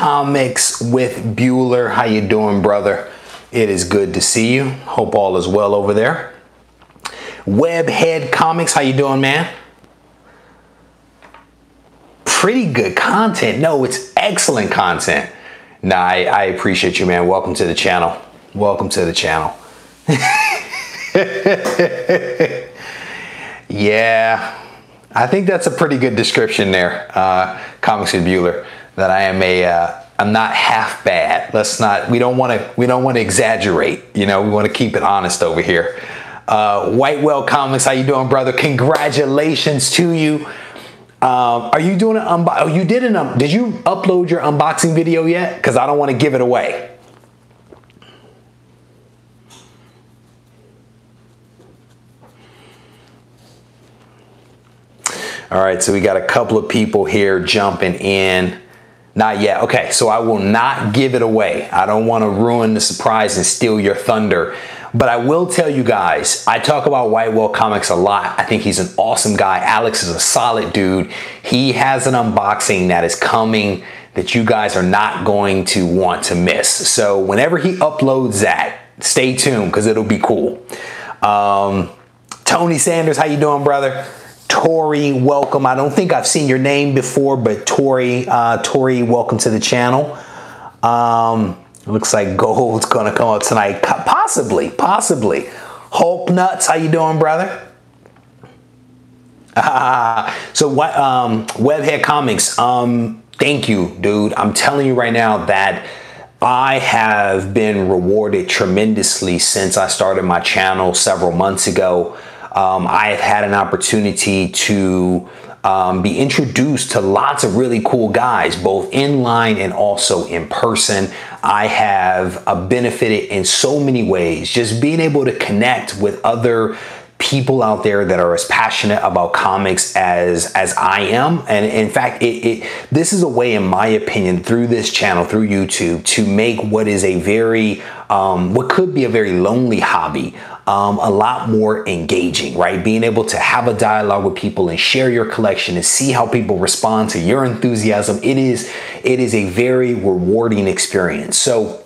Comics with Bueller. How you doing, brother? It is good to see you. Hope all is well over there. Webhead Comics, how you doing, man? Pretty good content. No, it's excellent content. Nah, I appreciate you, man. Welcome to the channel. Welcome to the channel. Yeah, I think that's a pretty good description there, Comics with Bueller. That I am I'm not half bad. We don't want to exaggerate. You know, we want to keep it honest over here. White Whale Comics, how you doing, brother? Congratulations to you. Are you doing an did you upload your unboxing video yet? Because I don't want to give it away. All right, so we got a couple of people here jumping in. Not yet. Okay, so I will not give it away. I don't want to ruin the surprise and steal your thunder. But I will tell you guys, I talk about White Whale Comics a lot. I think he's an awesome guy. Alex is a solid dude. He has an unboxing that is coming that you guys are not going to want to miss. So whenever he uploads that, stay tuned because it'll be cool. Tony Sanders, how you doing, brother? Tori, welcome. I don't think I've seen your name before, but Tori, welcome to the channel. Looks like gold's gonna come up tonight. Possibly. Hulk Nuts, how you doing, brother? So what? Webhead Comics. Thank you, dude. I'm telling you right now that I have been rewarded tremendously since I started my channel several months ago. I have had an opportunity to be introduced to lots of really cool guys, both in line and also in person. I have benefited in so many ways, just being able to connect with other people out there that are as passionate about comics as I am. And in fact, this is a way, in my opinion, through this channel, through YouTube, to make what is a very, what could be a very lonely hobby, a lot more engaging, right? Being able to have a dialogue with people and share your collection and see how people respond to your enthusiasm. It is a very rewarding experience. So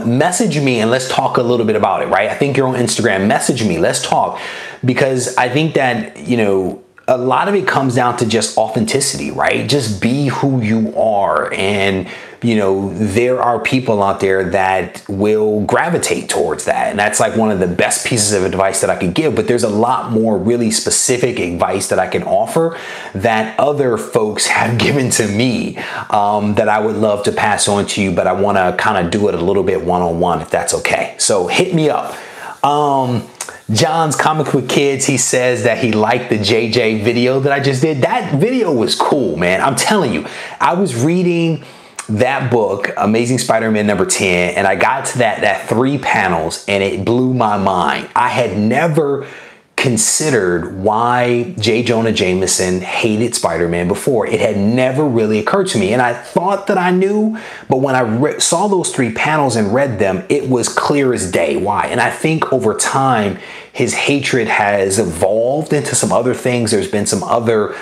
message me and let's talk a little bit about it, right? I think you're on Instagram. Message me. Let's talk, because I think that, you know, a lot of it comes down to just authenticity, right? Just be who you are. And, you know, there are people out there that will gravitate towards that. And that's like one of the best pieces of advice that I could give. But there's a lot more really specific advice that I can offer that other folks have given to me that I would love to pass on to you. But I want to kind of do it a little bit one-on-one, if that's okay. So hit me up. John's Comic with Kids, he says that he liked the JJ video that I just did. That video was cool, man. I'm telling you, I was reading that book, Amazing Spider-Man #10, and I got to that 3 panels and it blew my mind. I had never considered why J. Jonah Jameson hated Spider-Man before. It had never really occurred to me, and I thought that I knew, but when I saw those 3 panels and read them, it was clear as day why. And I think over time, his hatred has evolved into some other things. There's been some other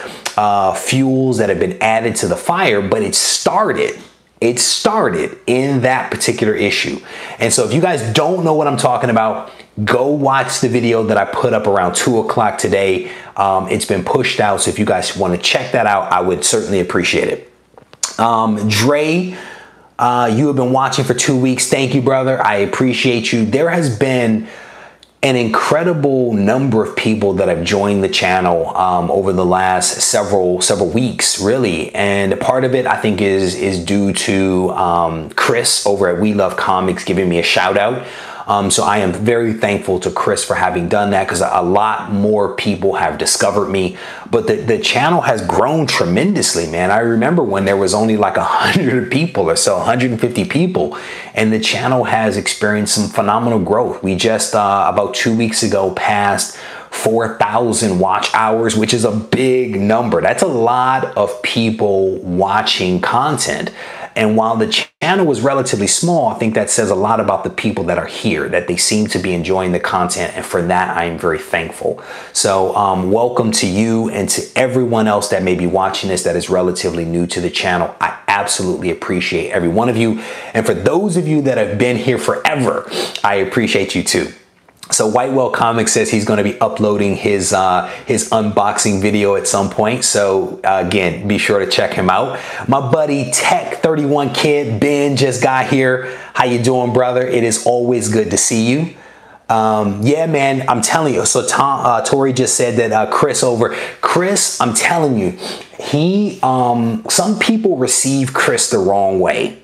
fuels that have been added to the fire, but it started in that particular issue. And so if you guys don't know what I'm talking about, go watch the video that I put up around 2 o'clock today. It's been pushed out. So if you guys want to check that out, I would certainly appreciate it. Dre, you have been watching for 2 weeks. Thank you, brother. I appreciate you. There has been an incredible number of people that have joined the channel over the last several weeks, really. And part of it, I think, is due to Chris over at We Love Comics giving me a shout out. So I am very thankful to Chris for having done that, because a lot more people have discovered me. But the channel has grown tremendously, man. I remember when there was only like 100 people or so, 150 people, and the channel has experienced some phenomenal growth. We just about 2 weeks ago passed 4,000 watch hours, which is a big number. That's a lot of people watching content. And while the channel was relatively small, I think that says a lot about the people that are here, that they seem to be enjoying the content. And for that, I am very thankful. So welcome to you and to everyone else that may be watching this that is relatively new to the channel. I absolutely appreciate every one of you. And for those of you that have been here forever, I appreciate you too. So White Whale Comics says he's going to be uploading his unboxing video at some point. So again, be sure to check him out. My buddy Tech 31 Kid Ben just got here. How you doing, brother? It is always good to see you. Yeah, man, I'm telling you. So Tori just said that Chris, I'm telling you, some people receive Chris the wrong way,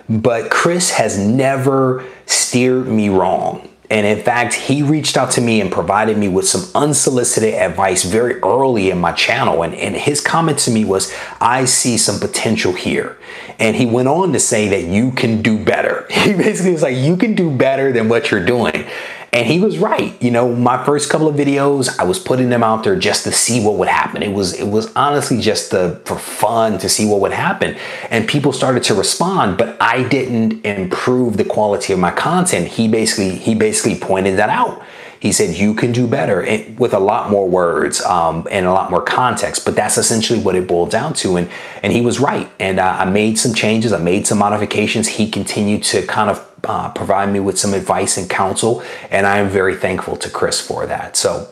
but Chris has never steered me wrong. And in fact, he reached out to me and provided me with some unsolicited advice very early in my channel. And his comment to me was, I see some potential here. And he went on to say that you can do better. He basically was like, you can do better than what you're doing. And he was right. You know, my first couple of videos, I was putting them out there just to see what would happen. It was honestly just for fun to see what would happen. And people started to respond, but I didn't improve the quality of my content. He basically pointed that out. He said, you can do better with a lot more words and a lot more context. But that's essentially what it boiled down to. And he was right. And I made some changes. I made some modifications. He continued to kind of provide me with some advice and counsel. And I am very thankful to Chris for that. So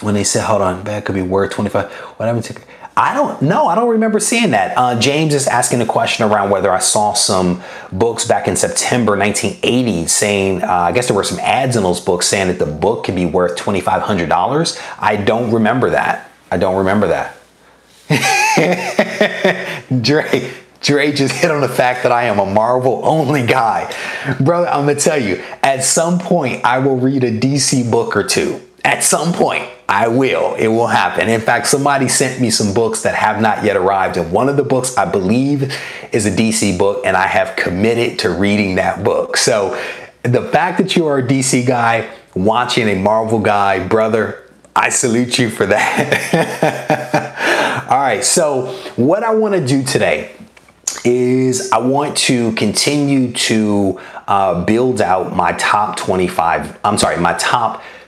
when they said, hold on, that could be word 25. What happened to... I don't know. I don't remember seeing that. James is asking a question around whether I saw some books back in September 1980 saying, I guess there were some ads in those books saying that the book could be worth $2,500. I don't remember that. I don't remember that. Dre just hit on the fact that I am a Marvel only guy. Brother, I'm going to tell you, at some point, I will read a DC book or two. At some point, I will. It will happen. In fact, somebody sent me some books that have not yet arrived. And one of the books, I believe, is a DC book. And I have committed to reading that book. So the fact that you are a DC guy, watching a Marvel guy, brother, I salute you for that. All right. So what I want to do today is I want to continue to build out my top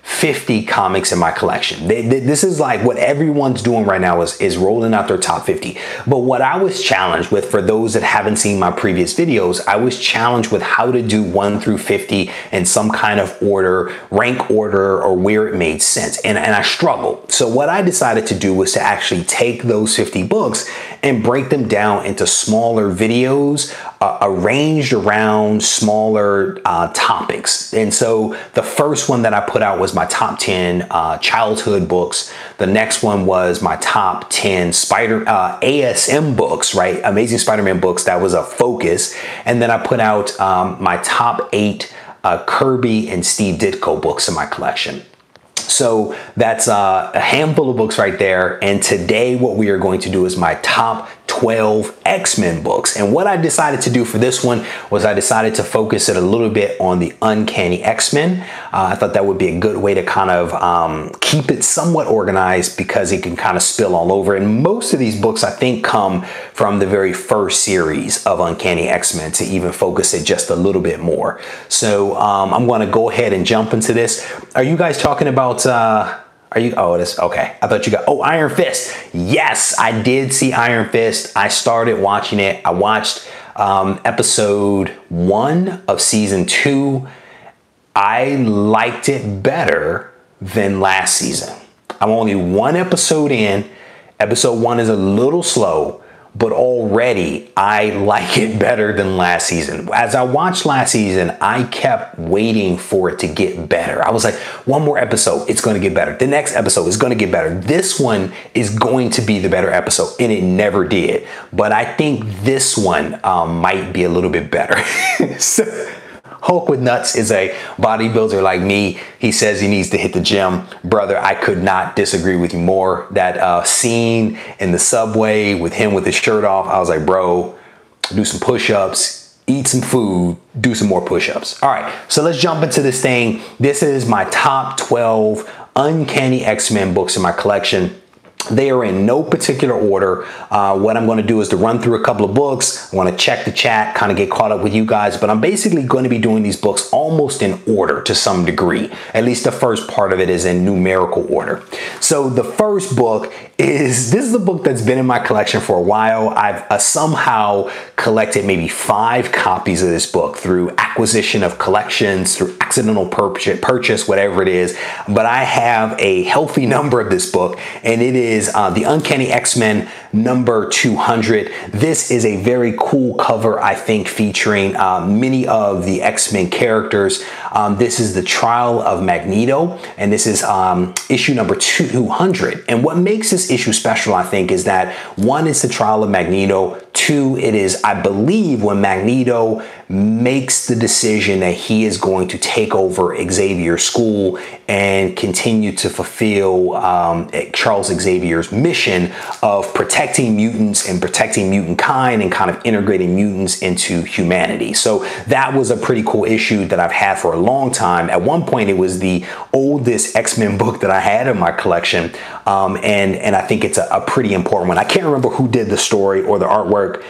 50 comics in my collection. This is like what everyone's doing right now is rolling out their top 50. But what I was challenged with, for those that haven't seen my previous videos, I was challenged with how to do 1 through 50 in some kind of order, rank order, or where it made sense. And I struggled. So what I decided to do was to actually take those 50 books and break them down into smaller videos arranged around smaller topics. And so the first one that I put out was my top 10 childhood books. The next one was my top 10 ASM books, right? Amazing Spider-Man books. That was a focus. And then I put out my top 8 Kirby and Steve Ditko books in my collection. So that's a handful of books right there. And today what we are going to do is my top 12 X-Men books. And what I decided to do for this one was I decided to focus it a little bit on the Uncanny X-Men. I thought that would be a good way to kind of keep it somewhat organized because it can kind of spill all over. And most of these books, I think, come from the very first series of Uncanny X-Men to even focus it just a little bit more. So I'm going to go ahead and jump into this. Are you guys talking about... oh, this, okay. I thought you got, oh, Iron Fist. Yes, I did see Iron Fist. I started watching it. I watched episode 1 of season 2. I liked it better than last season. I'm only 1 episode in. Episode 1 is a little slow, but already I like it better than last season. As I watched last season, I kept waiting for it to get better. I was like, one more episode, it's going to get better. The next episode is going to get better. This one is going to be the better episode, and it never did. But I think this one might be a little bit better. So, Hulk with Nuts is a bodybuilder like me. He says he needs to hit the gym. Brother, I could not disagree with you more. That scene in the subway with him with his shirt off, I was like, bro, do some push-ups, eat some food, do some more push-ups. All right, so let's jump into this thing. This is my top 12 Uncanny X-Men books in my collection. They are in no particular order. What I'm going to do is to run through a couple of books. I want to check the chat, kind of get caught up with you guys, but I'm basically going to be doing these books almost in order to some degree. At least the first part of it is in numerical order. So the first book this is a book that's been in my collection for a while. I've somehow collected maybe 5 copies of this book through acquisition of collections, through accidental purchase, whatever it is. But I have a healthy number of this book, and it is the Uncanny X-Men number 200. This is a very cool cover, I think, featuring many of the X-Men characters. This is the Trial of Magneto, and this is issue number 200. And what makes this issue special, I think, is that 1, it's the Trial of Magneto. 2, it is, I believe, when Magneto makes the decision that he is going to take over Xavier's school and continue to fulfill Charles Xavier's mission of protecting mutants and protecting mutant kind and kind of integrating mutants into humanity. So that was a pretty cool issue that I've had for a long time. At one point, it was the oldest X-Men book that I had in my collection. And I think it's a pretty important one. I can't remember who did the story or the artwork.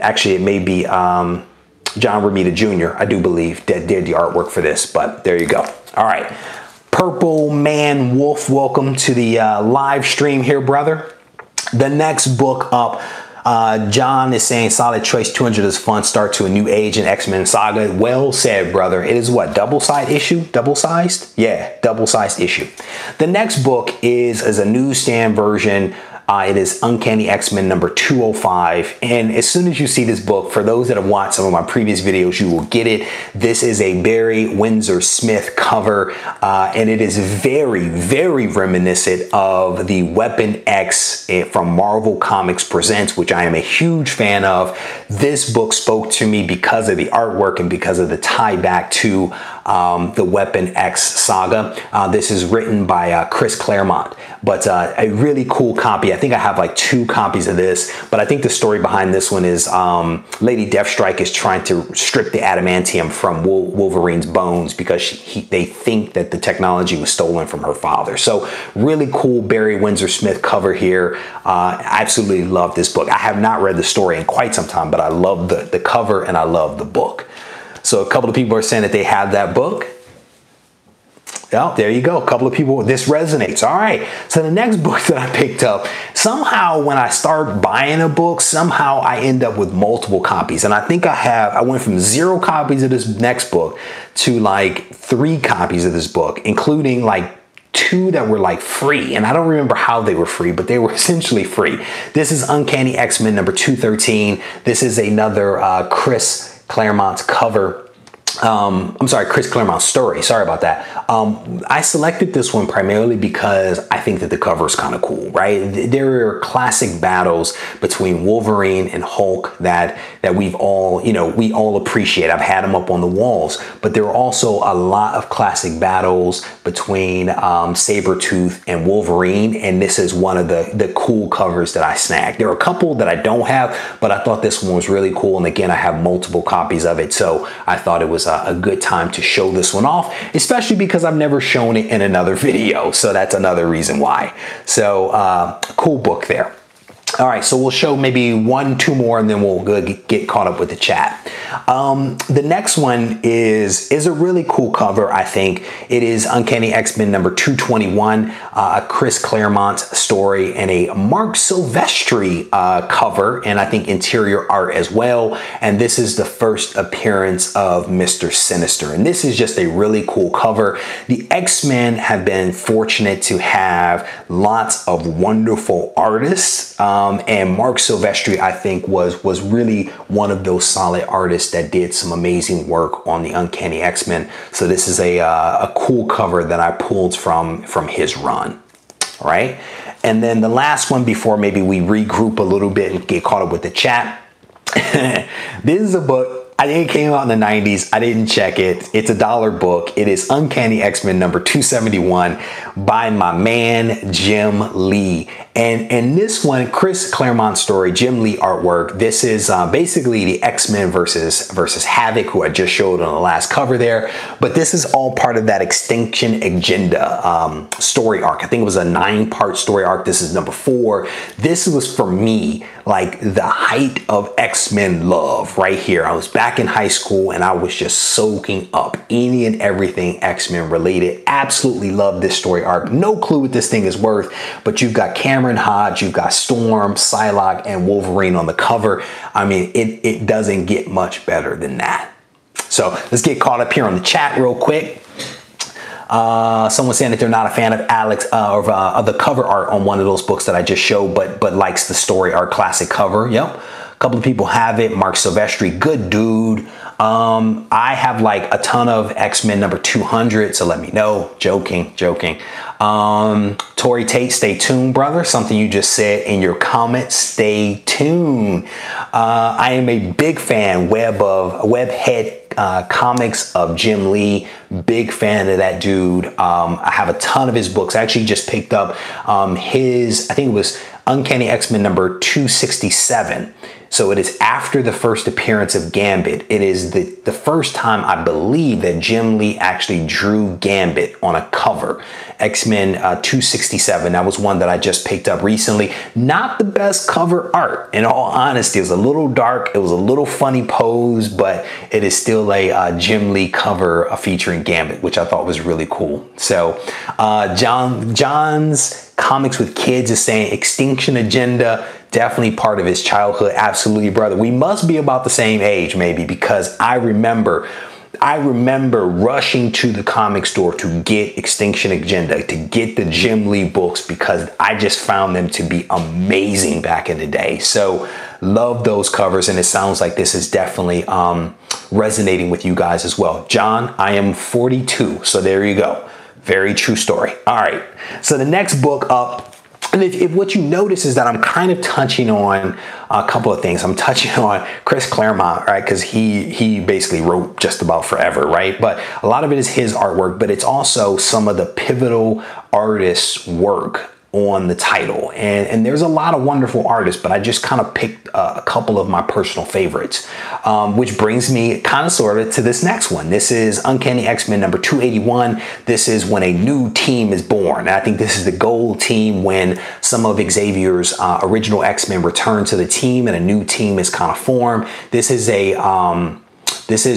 Actually, it may be John Romita Jr., I do believe, that did the artwork for this, but there you go. All right. Purple Man Wolf, welcome to the live stream here, brother. The next book up, John is saying solid choice. 200 is fun start to a new age in X-Men saga. Well said, brother. It is what, double-sized issue? Double-sized? Yeah, double-sized issue. The next book is a newsstand version. It is Uncanny X-Men number 205. And as soon as you see this book, for those that have watched some of my previous videos, you will get it. This is a Barry Windsor Smith cover, and it is very, very reminiscent of the Weapon X from Marvel Comics Presents, which I am a huge fan of. This book spoke to me because of the artwork and because of the tie back to the Weapon X saga. This is written by Chris Claremont, but a really cool copy. I think I have like 2 copies of this, but I think the story behind this one is Lady Deathstrike is trying to strip the adamantium from Wolverine's bones because they think that the technology was stolen from her father. So really cool Barry Windsor Smith cover here. I absolutely love this book. I have not read the story in quite some time, but I love the cover and I love the book. So a couple of people are saying that they have that book. Oh, there you go. A couple of people, this resonates. All right. So the next book that I picked up, somehow when I start buying a book, somehow I end up with multiple copies. And I think I went from 0 copies of this next book to like 3 copies of this book, including like 2 that were like free. And I don't remember how they were free, but they were essentially free. This is Uncanny X-Men number 213. This is another Chris Claremont's cover. I'm sorry, Chris Claremont's story. Sorry about that. I selected this one primarily because I think that the cover is kind of cool, right? There are classic battles between Wolverine and Hulk that we've all, we all appreciate. I've had them up on the walls, but there are also a lot of classic battles between Sabretooth and Wolverine, and this is one of the cool covers that I snagged. There are a couple that I don't have, but I thought this one was really cool, and again, I have multiple copies of it, so I thought it was a good time to show this one off, especially because I've never shown it in another video. So that's another reason why. So cool book there. All right, so we'll show maybe 1, 2 more, and then we'll get caught up with the chat. The next one is a really cool cover, I think. It is Uncanny X-Men number 221, a Chris Claremont story, and a Mark Silvestri cover, and I think interior art as well. And this is the first appearance of Mr. Sinister, and this is just a really cool cover. The X-Men have been fortunate to have lots of wonderful artists. And Mark Silvestri, I think, was really one of those solid artists that did some amazing work on the Uncanny X-Men. So this is a cool cover that I pulled from his run. All right. And then the last one before maybe we regroup a little bit and get caught up with the chat. This is a book I think it came out in the 90s. I didn't check it. It's a dollar book. It is Uncanny X-Men number 271 by my man, Jim Lee. And this one, Chris Claremont story, Jim Lee artwork. This is basically the X-Men versus Havoc, who I just showed on the last cover there. But this is all part of that Extinction Agenda story arc. I think it was a 9-part story arc. This is number 4. This was, for me, like the height of X-Men love right here. I was back in high school and I was just soaking up any and everything X-Men related. Absolutely love this story arc. No clue what this thing is worth, but you've got Cameron Hodge, you've got Storm, Psylocke, and Wolverine on the cover. I mean, it doesn't get much better than that. So let's get caught up here on the chat real quick. Someone saying that they're not a fan of Alex of the cover art on one of those books that I just showed, but likes the story art classic cover. Yep. A couple of people have it. Mark Silvestri, good dude. I have like a ton of X-Men number 200, so let me know. Joking. Tori Tate, stay tuned, brother. Something you just said in your comment, stay tuned. I am a big fan, Webhead Comics of Jim Lee. Big fan of that dude. I have a ton of his books. I actually just picked up his, I think it was Uncanny X-Men number 267. So it is after the first appearance of Gambit. It is the first time, I believe, that Jim Lee actually drew Gambit on a cover. X-Men 267. That was one that I just picked up recently. Not the best cover art, in all honesty. It was a little dark. It was a little funny pose, but it is still a Jim Lee cover featuring Gambit, which I thought was really cool. So John's Comics with Kids is saying Extinction Agenda, definitely part of his childhood. Absolutely, brother. We must be about the same age, maybe, because I remember rushing to the comic store to get Extinction Agenda, to get the Jim Lee books, because I just found them to be amazing back in the day. So love those covers, and it sounds like this is definitely resonating with you guys as well. John, I am 42, so there you go. Very true story. All right, so the next book up, and if what you notice is that I'm kind of touching on a couple of things. I'm touching on Chris Claremont, right? Because he basically wrote just about forever, right? But a lot of it is his artwork, but it's also some of the pivotal artists' work on the title. And there's a lot of wonderful artists, but I just kind of picked a couple of my personal favorites, which brings me kind of sort of to this next one. This is Uncanny X-Men number 281. This is when a new team is born. And I think this is the gold team, when some of Xavier's original X-Men return to the team and a new team is kind of formed. This is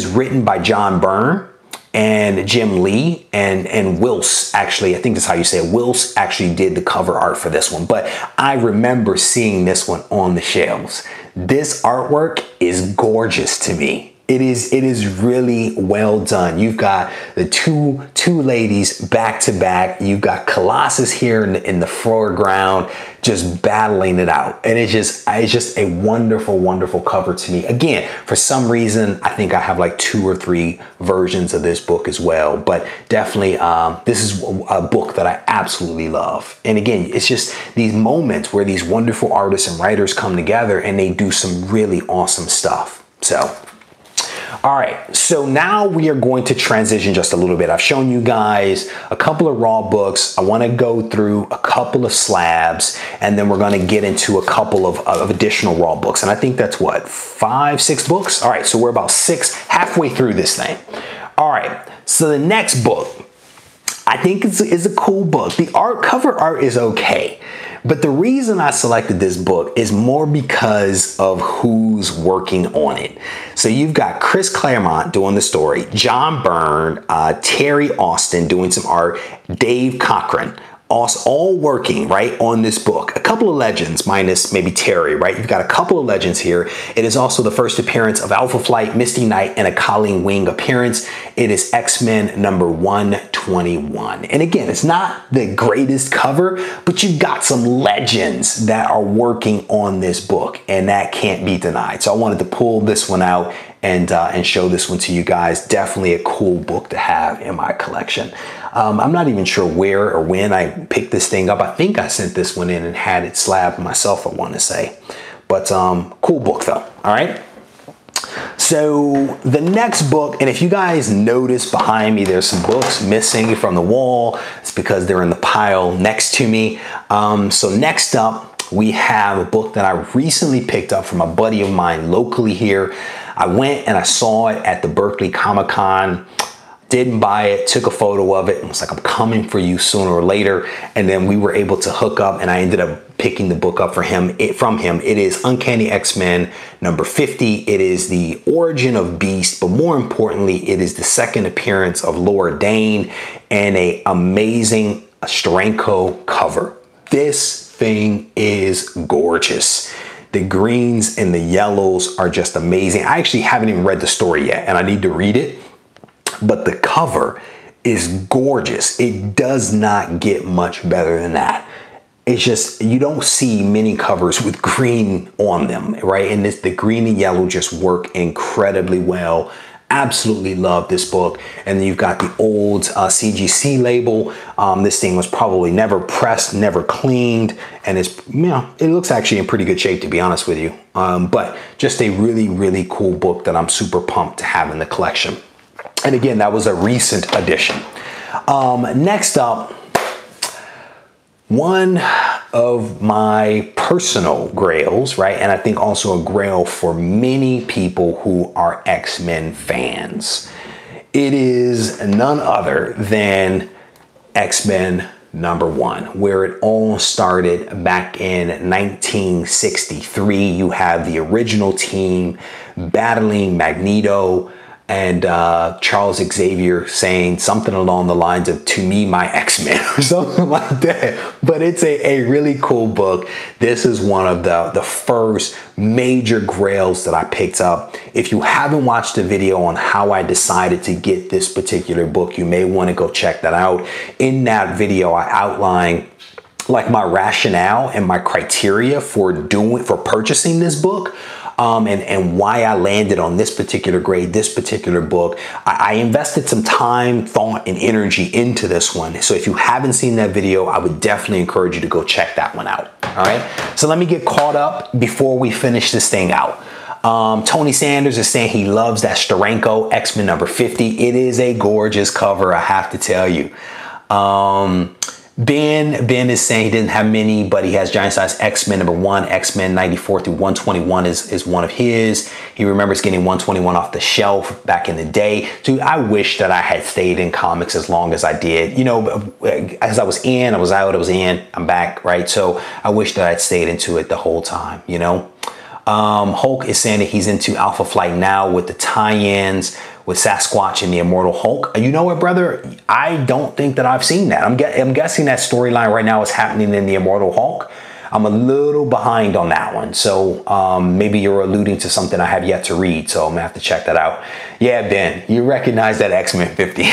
written by John Byrne and Jim Lee and Wills, actually, I think that's how you say it. Wills actually did the cover art for this one, but I remember seeing this one on the shelves. This artwork is gorgeous to me. It is really well done. You've got the two ladies back to back. You've got Colossus here in the foreground, just battling it out. And it's just a wonderful, wonderful cover to me. Again, for some reason, I think I have like 2 or 3 versions of this book as well. But definitely, this is a book that I absolutely love. And again, it's just these moments where these wonderful artists and writers come together and they do some really awesome stuff. So, all right, so now we are going to transition just a little bit. I've shown you guys a couple of raw books. I want to go through a couple of slabs, and then we're going to get into a couple of additional raw books. And I think that's what, 5, 6 books? All right, so we're about halfway through this thing. All right, so the next book, I think is a cool book. The cover art is okay. But the reason I selected this book is more because of who's working on it. So you've got Chris Claremont doing the story, John Byrne, Terry Austin doing some art, Dave Cochran, all working right on this book. A couple of legends, minus maybe Terry, right? You've got a couple of legends here. It is also the first appearance of Alpha Flight, Misty Knight, and a Colleen Wing appearance. It is X-Men number 121. And again, it's not the greatest cover, but you've got some legends that are working on this book, and that can't be denied. So I wanted to pull this one out and show this one to you guys. Definitely a cool book to have in my collection. I'm not even sure where or when I picked this thing up. I think I sent this one in and had it slabbed myself, I want to say. But cool book though, all right? So the next book, and if you guys notice behind me, there's some books missing from the wall. It's because they're in the pile next to me. So next up, we have a book that I recently picked up from a buddy of mine locally here. I went and I saw it at the Berkeley Comic-Con. Didn't buy it, took a photo of it, and was like, I'm coming for you sooner or later. And then we were able to hook up, and I ended up picking the book up from him. It is Uncanny X-Men number 50. It is the origin of Beast, but more importantly, it is the second appearance of Laura Dane and an amazing Steranko cover. This thing is gorgeous. The greens and the yellows are just amazing. I actually haven't even read the story yet, and I need to read it. But the cover is gorgeous. It does not get much better than that. It's just, you don't see many covers with green on them, right? And the green and yellow just work incredibly well. Absolutely love this book. And then you've got the old CGC label. This thing was probably never pressed, never cleaned. And it's, you know, it looks actually in pretty good shape, to be honest with you. But just a really, really cool book that I'm super pumped to have in the collection. And again, that was a recent addition. Next up, one of my personal grails, right? And I think also a grail for many people who are X-Men fans. It is none other than X-Men #1, where it all started back in 1963. You have the original team battling Magneto, and Charles Xavier saying something along the lines of, "To me, my X-Men," or something like that. But it's a really cool book. This is one of the first major grails that I picked up. If you haven't watched the video on how I decided to get this particular book, you may want to go check that out. In that video, I outline like my rationale and my criteria for purchasing this book. And why I landed on this particular grade, this particular book. I invested some time, thought, and energy into this one. So if you haven't seen that video, I would definitely encourage you to go check that one out. All right. So let me get caught up before we finish this thing out. Tony Sanders is saying he loves that Steranko X-Men number 50. It is a gorgeous cover, I have to tell you. Ben is saying he didn't have many, but he has giant size X-Men #1, X-Men 94 through 121 is one of his. He remembers getting 121 off the shelf back in the day. Dude, I wish that I had stayed in comics as long as I did. You know, as I was in, I was out, I was in, I'm back, right? So I wish that I'd stayed into it the whole time, you know? Hulk is saying that he's into Alpha Flight now with the tie-ins with Sasquatch and the Immortal Hulk. You know what, brother? I don't think that I've seen that. I'm guessing that storyline right now is happening in the Immortal Hulk. I'm a little behind on that one. So maybe you're alluding to something I have yet to read. So I'm gonna have to check that out. Yeah, Ben, you recognize that X-Men 50.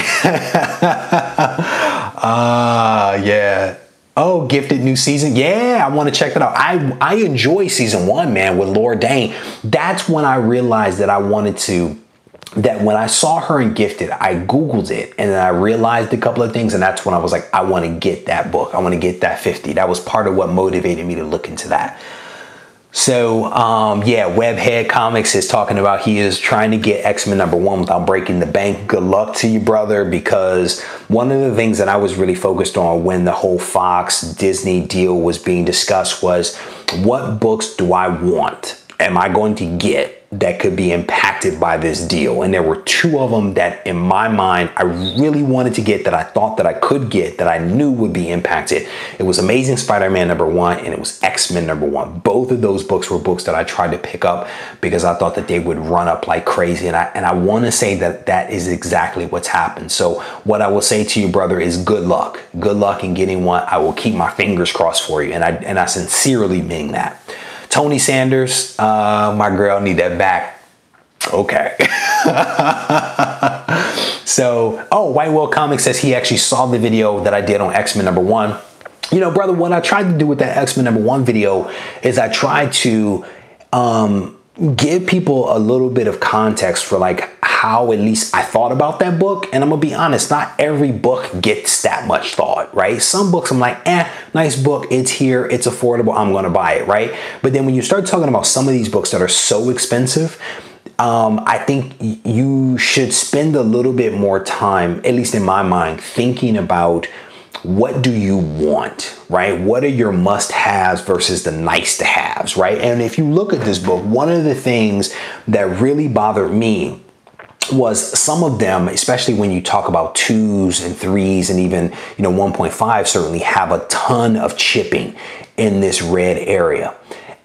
Yeah. Oh, Gifted new season. Yeah, I want to check that out. I enjoy season 1, man, with Laura Dane. That's when I realized that I wanted to, that when I saw her in Gifted, I Googled it and then I realized a couple of things. And that's when I was like, I want to get that book. I want to get that 50. That was part of what motivated me to look into that. So, yeah, Webhead Comics is talking about he is trying to get X-Men #1 without breaking the bank. Good luck to you, brother, because one of the things that I was really focused on when the whole Fox Disney deal was being discussed was, what books do I want? Am I going to get that could be impacted by this deal? And there were 2 of them that in my mind I really wanted to get, that I thought that I could get, that I knew would be impacted. It was Amazing Spider-Man #1 and it was X-Men #1. Both of those books were books that I tried to pick up because I thought that they would run up like crazy, and I want to say that that is exactly what's happened. So what I will say to you, brother, is good luck. Good luck in getting one. I will keep my fingers crossed for you, and I sincerely mean that. Tony Sanders, my girl, need that back. Okay. So, oh, White Whale Comics says he actually saw the video that I did on X-Men #1. You know, brother, what I tried to do with that X-Men #1 video is I tried to give people a little bit of context for like how at least I thought about that book. And I'm gonna be honest, not every book gets that much thought, right? Some books I'm like, nice book, it's here, it's affordable, I'm gonna buy it, right? But then when you start talking about some of these books that are so expensive, I think you should spend a little bit more time, at least in my mind, thinking about what do you want, right? What are your must-haves versus the nice-to-haves, right? And if you look at this book, one of the things that really bothered me was some of them, especially when you talk about 2s and 3s and even, 1.5 certainly have a ton of chipping in this red area.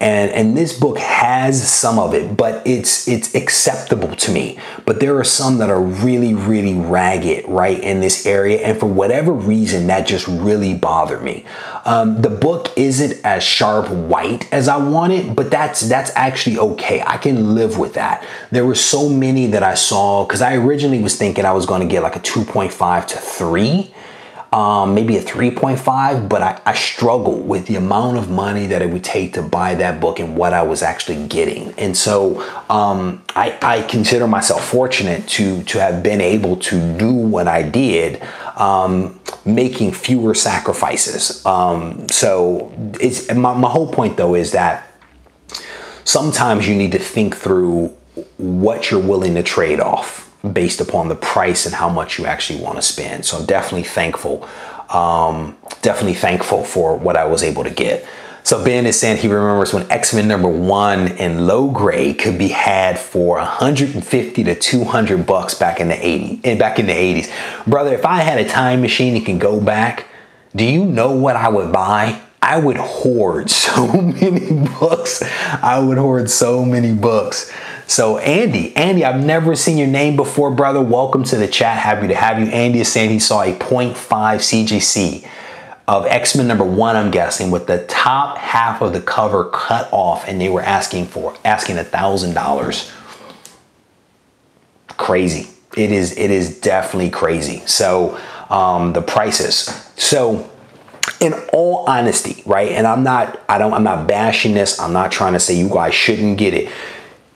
And this book has some of it, but it's acceptable to me. But there are some that are really, really ragged, right, in this area. And for whatever reason, that just really bothered me. The book isn't as sharp white as I wanted, but that's actually okay. I can live with that. There were so many that I saw, because I originally was thinking I was going to get like a 2.5 to 3. Maybe a 3.5, but I struggle with the amount of money that it would take to buy that book and what I was actually getting. And so I consider myself fortunate to have been able to do what I did, making fewer sacrifices. So it's my whole point though is that sometimes you need to think through what you're willing to trade off based upon the price and how much you actually want to spend. So I'm definitely thankful for what I was able to get. So Ben is saying he remembers when X-Men #1 in low grade could be had for 150 to 200 bucks back in the 80s. Brother, if I had a time machine and can go back, do you know what I would buy? I would hoard so many books. So Andy, I've never seen your name before, brother. Welcome to the chat. Happy to have you. Andy is saying he saw a 0.5 CGC of X-Men #1, I'm guessing, with the top half of the cover cut off, and they were asking $1,000. Crazy. It is definitely crazy. So the prices. So in all honesty, right? And I'm not bashing this. I'm not trying to say you guys shouldn't get it.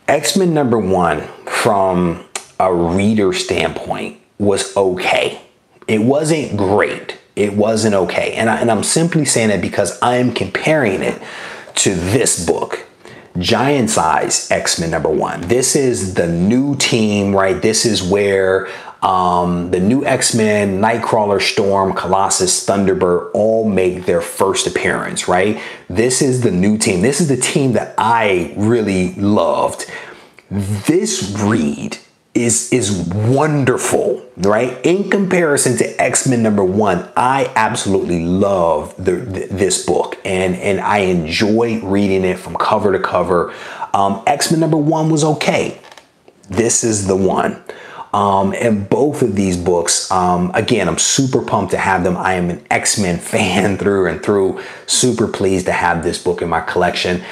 X-Men #1 from a reader standpoint was okay. It wasn't great. It wasn't okay. And I'm simply saying that because I'm comparing it to this book, Giant Size X-Men #1. This is the new team, right? This is where the new X-Men, Nightcrawler, Storm, Colossus, Thunderbird all make their first appearance, right? This is the new team. This is the team that I really loved. This read is wonderful, right? In comparison to X-Men #1, I absolutely love this book, and I enjoy reading it from cover to cover. X-Men #1 was okay. This is the one. And both of these books, again, I'm super pumped to have them. I am an X-Men fan through and through. Super pleased to have this book in my collection.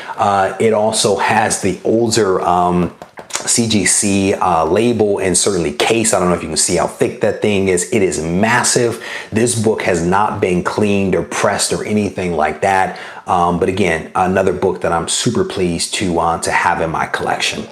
It also has the older CGC label and certainly case. I don't know if you can see how thick that thing is. It is massive. This book has not been cleaned or pressed or anything like that. But again, another book that I'm super pleased to have in my collection.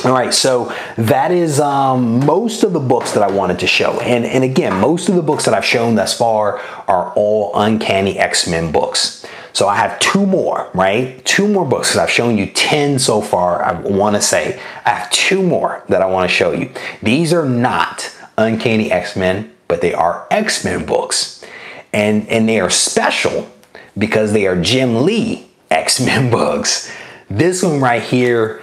All right, so that is most of the books that I wanted to show. And again, most of the books that I've shown thus far are all Uncanny X-Men books. So I have 2 more, right? 2 more books, because I've shown you 10 so far, I want to say. I have 2 more that I want to show you. These are not Uncanny X-Men, but they are X-Men books. And they are special because they are Jim Lee X-Men books. This one right here,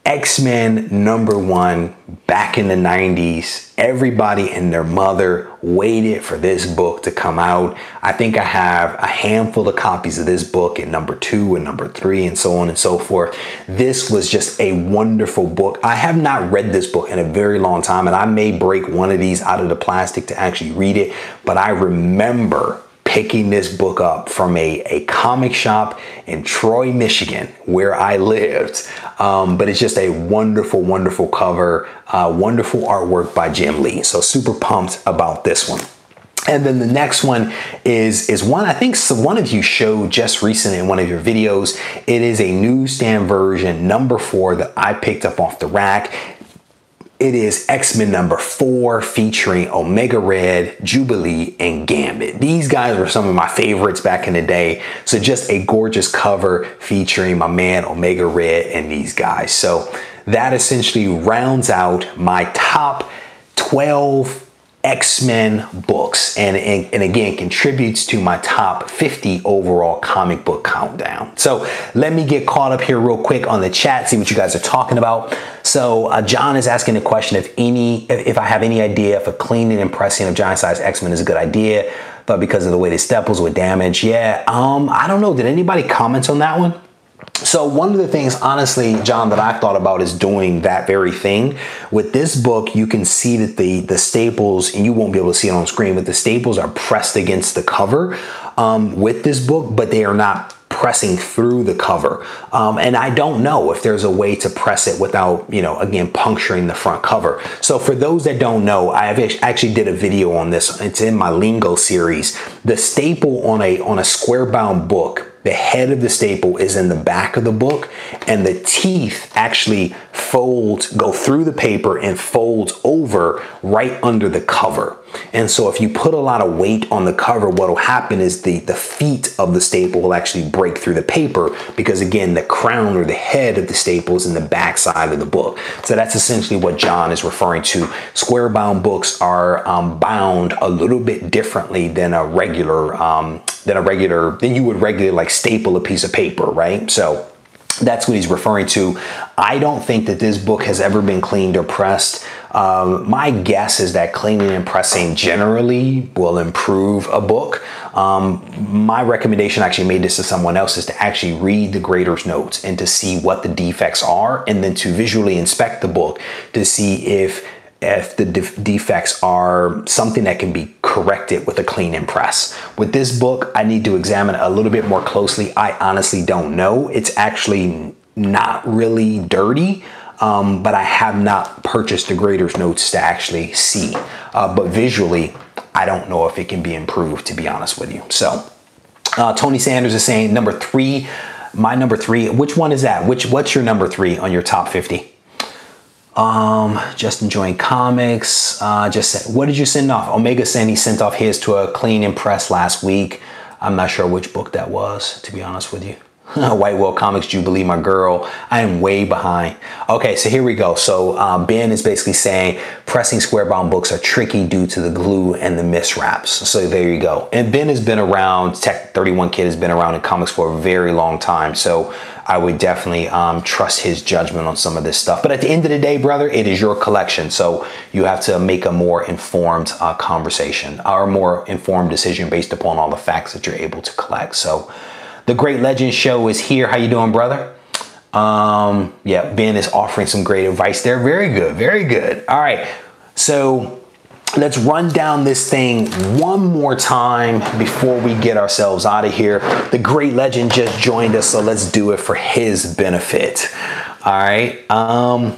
X-Men #1, back in the 90s. Everybody and their mother waited for this book to come out. I think I have a handful of copies of this book in #2 and #3 and so on and so forth. This was just a wonderful book. I have not read this book in a very long time, and I may break one of these out of the plastic to actually read it, but I remember picking this book up from a comic shop in Troy, Michigan, where I lived. But it's just a wonderful, wonderful cover, wonderful artwork by Jim Lee. So super pumped about this one. And then the next one is one I think one of you showed just recently in one of your videos. It is a newsstand version, #4, that I picked up off the rack. It is X-Men #4 featuring Omega Red, Jubilee, and Gambit. These guys were some of my favorites back in the day. So just a gorgeous cover featuring my man Omega Red and these guys. So that essentially rounds out my top 12 X-Men books, and again contributes to my top 50 overall comic book countdown. So let me get caught up here real quick on the chat, see what you guys are talking about. So John is asking the question if I have any idea if a cleaning and pressing of giant size X-Men is a good idea, but because of the way the staples would damage. Yeah, I don't know. Did anybody comment on that one? So one of the things, honestly, John, that I've thought about is doing that very thing. With this book, you can see that the staples, and you won't be able to see it on screen, but the staples are pressed against the cover with this book, but they are not pressing through the cover. And I don't know if there's a way to press it without, you know, again, puncturing the front cover. So for those that don't know, I actually did a video on this. It's in my Lingo series. The staple on a square bound book, the head of the staple is in the back of the book, and the teeth actually go through the paper and folds over right under the cover. And so if you put a lot of weight on the cover, what will happen is the feet of the staple will actually break through the paper, because again, the crown or the head of the staple is in the back side of the book. So that's essentially what John is referring to. Square bound books are bound a little bit differently than you would regularly like staple a piece of paper, right? So that's what he's referring to. I don't think that this book has ever been cleaned or pressed. My guess is that cleaning and pressing generally will improve a book. My recommendation, I actually made this to someone else, is to actually read the grader's notes and to see what the defects are, and then to visually inspect the book to see if the defects are something that can be corrected with a clean and press. With this book, I need to examine it a little bit more closely. I honestly don't know. It's actually not really dirty, but I have not purchased the grader's notes to actually see. But visually, I don't know if it can be improved, to be honest with you. So Tony Sanders is saying number 3, my number 3. Which one is that? What's your number 3 on your top 50? Just enjoying comics. Just said, what did you send off? Omega saying he sent off his to a clean and press last week. I'm not sure which book that was, to be honest with you. White Whale Comics Jubilee, my girl. I am way behind. Okay, so here we go. So Ben is basically saying pressing square bound books are tricky due to the glue and the miswraps. So there you go. And Ben has been around, Tech 31 Kid has been around in comics for a very long time. So I would definitely trust his judgment on some of this stuff. But at the end of the day, brother, it is your collection. So you have to make a more informed conversation, or a more informed decision based upon all the facts that you're able to collect. So the Great Legend Show is here. How you doing, brother? Yeah, Ben is offering some great advice there. Very good, very good. All right, so let's run down this thing one more time before we get ourselves out of here. The Great Legend just joined us, so let's do it for his benefit. All right,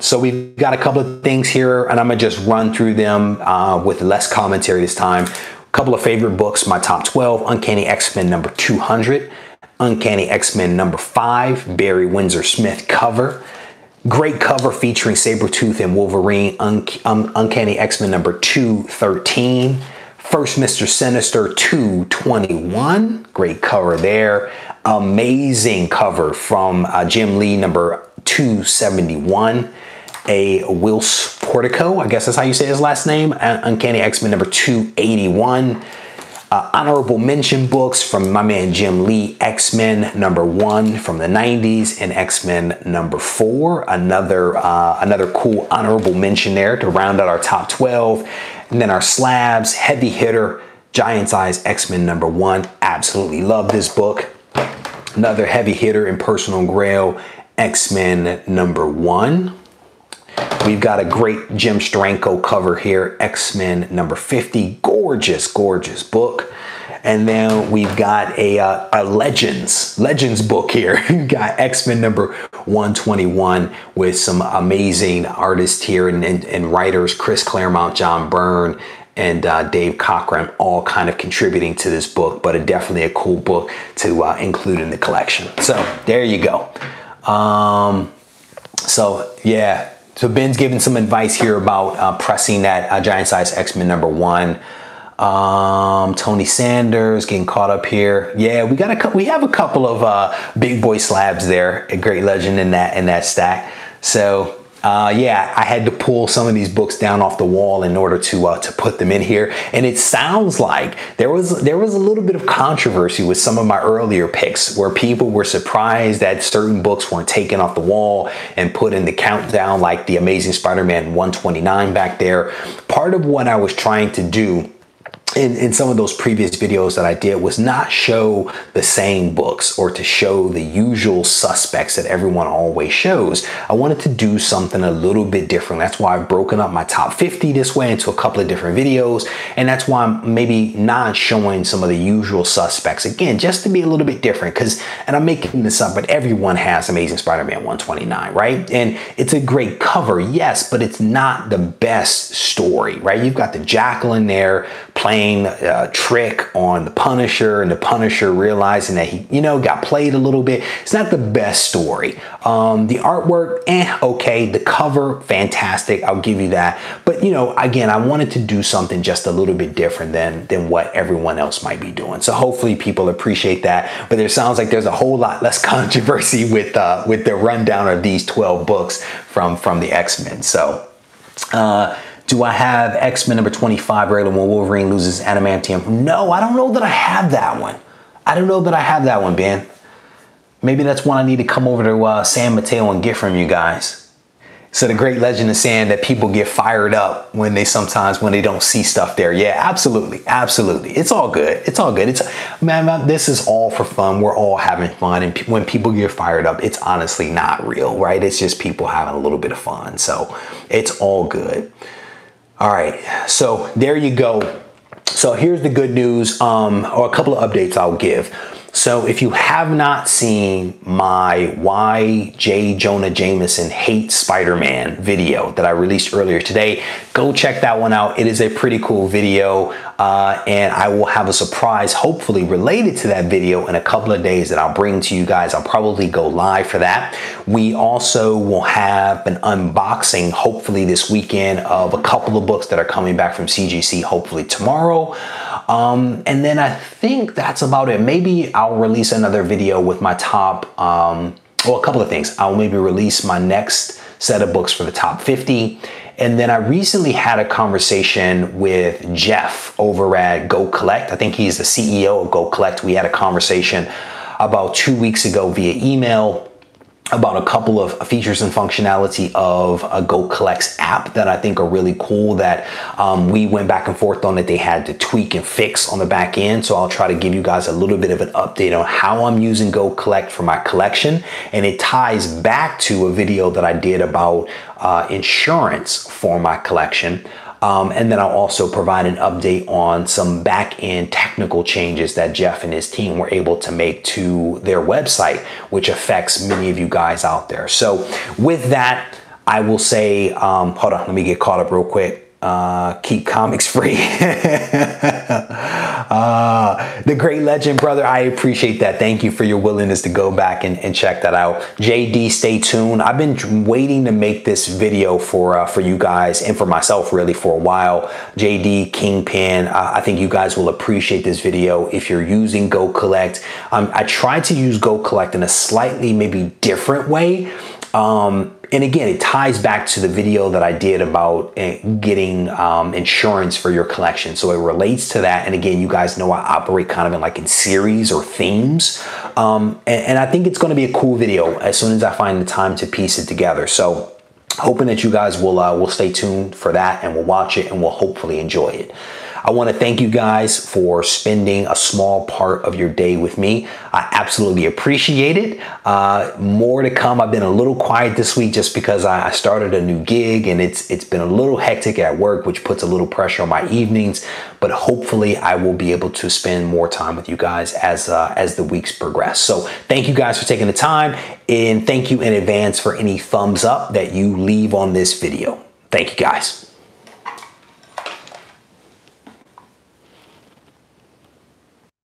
so we've got a couple of things here, and I'm gonna just run through them with less commentary this time. A couple of favorite books, my top 12, Uncanny X-Men number 200. Uncanny X-Men number 5, Barry Windsor Smith cover. Great cover featuring Sabretooth and Wolverine, Uncanny X-Men number 213. First Mr. Sinister 221, great cover there. Amazing cover from Jim Lee number 271. A Wills Portico, I guess that's how you say his last name, Uncanny X-Men number 281. Honorable mention books from my man Jim Lee, X-Men number 1 from the 90s and X-Men number 4. Another cool honorable mention there to round out our top 12. And then our slabs, heavy hitter, giant size X-Men number 1. Absolutely love this book. Another heavy hitter in personal grail, X-Men number 1. We've got a great Jim Steranko cover here, X-Men number 50. Gorgeous, gorgeous book. And then we've got a Legends book here. We've got X-Men number 121 with some amazing artists here and writers, Chris Claremont, John Byrne, and Dave Cockrum, all kind of contributing to this book, but definitely a cool book to include in the collection. So there you go. So yeah. So Ben's giving some advice here about pressing that giant size X-Men number 1. Tony Sanders getting caught up here. Yeah, we have a couple of big boy slabs there. A Great Legend in that stack. So Yeah, I had to pull some of these books down off the wall in order to put them in here. And it sounds like there was a little bit of controversy with some of my earlier picks where people were surprised that certain books weren't taken off the wall and put in the countdown, like the Amazing Spider-Man 129 back there. Part of what I was trying to do in some of those previous videos that I did was not show the same books or to show the usual suspects that everyone always shows. I wanted to do something a little bit different. That's why I've broken up my top 50 this way into a couple of different videos. And that's why I'm maybe not showing some of the usual suspects again, just to be a little bit different. And I'm making this up, but everyone has Amazing Spider-Man 129, right? And it's a great cover, yes, but it's not the best story, right? You've got the Jackal in there playing a trick on the Punisher, and the Punisher realizing that he, got played a little bit. It's not the best story. The artwork, okay. The cover, fantastic. I'll give you that. But, again, I wanted to do something just a little bit different than what everyone else might be doing. So hopefully people appreciate that. But there sounds like there's a whole lot less controversy with the rundown of these 12 books from the X-Men. So, do I have X-Men number 25, Grail, when Wolverine loses adamantium? No, I don't know that I have that one. I don't know that I have that one, Ben. Maybe that's one I need to come over to San Mateo and get from you guys. So the great legend is saying that people get fired up when they don't see stuff there. Yeah, absolutely. Absolutely. It's all good. It's all good. Man, this is all for fun. We're all having fun. And when people get fired up, it's honestly not real, right? It's just people having a little bit of fun. So it's all good. All right, so there you go. So here's the good news, or a couple of updates I'll give. So if you have not seen my Why J. Jonah Jameson Hates Spider-Man video that I released earlier today, go check that one out. It is a pretty cool video, and I will have a surprise hopefully related to that video in a couple of days that I'll bring to you guys. I'll probably go live for that. We also will have an unboxing hopefully this weekend of a couple of books that are coming back from CGC hopefully tomorrow. And then I think that's about it. Maybe I'll release another video with my top, well, a couple of things. I'll maybe release my next set of books for the top 50. And then I recently had a conversation with Jeff over at Go Collect. I think he's the CEO of Go Collect. We had a conversation about 2 weeks ago via email about a couple of features and functionality of a Go Collects app that I think are really cool that we went back and forth on that they had to tweak and fix on the back end. So I'll try to give you guys a little bit of an update on how I'm using Go Collect for my collection. And it ties back to a video that I did about insurance for my collection. And then I'll also provide an update on some back-end technical changes that Jeff and his team were able to make to their website, which affects many of you guys out there. So with that, I will say, hold on, let me get caught up real quick. Keep comics free. The great legend, brother, I appreciate that. Thank you for your willingness to go back and check that out. JD, stay tuned. I've been waiting to make this video for you guys and for myself really for a while. JD, Kingpin, I think you guys will appreciate this video if you're using Go Collect. I tried to use Go Collect in a slightly maybe different way. And again, it ties back to the video that I did about getting insurance for your collection. So it relates to that. And again, you guys know I operate kind of in series or themes. And I think it's going to be a cool video as soon as I find the time to piece it together. So hoping that you guys will stay tuned for that and we'll watch it and we'll hopefully enjoy it. I want to thank you guys for spending a small part of your day with me. I absolutely appreciate it. More to come. I've been a little quiet this week just because I started a new gig and it's been a little hectic at work, which puts a little pressure on my evenings. But hopefully I will be able to spend more time with you guys as the weeks progress. So thank you guys for taking the time, and thank you in advance for any thumbs up that you leave on this video. Thank you guys.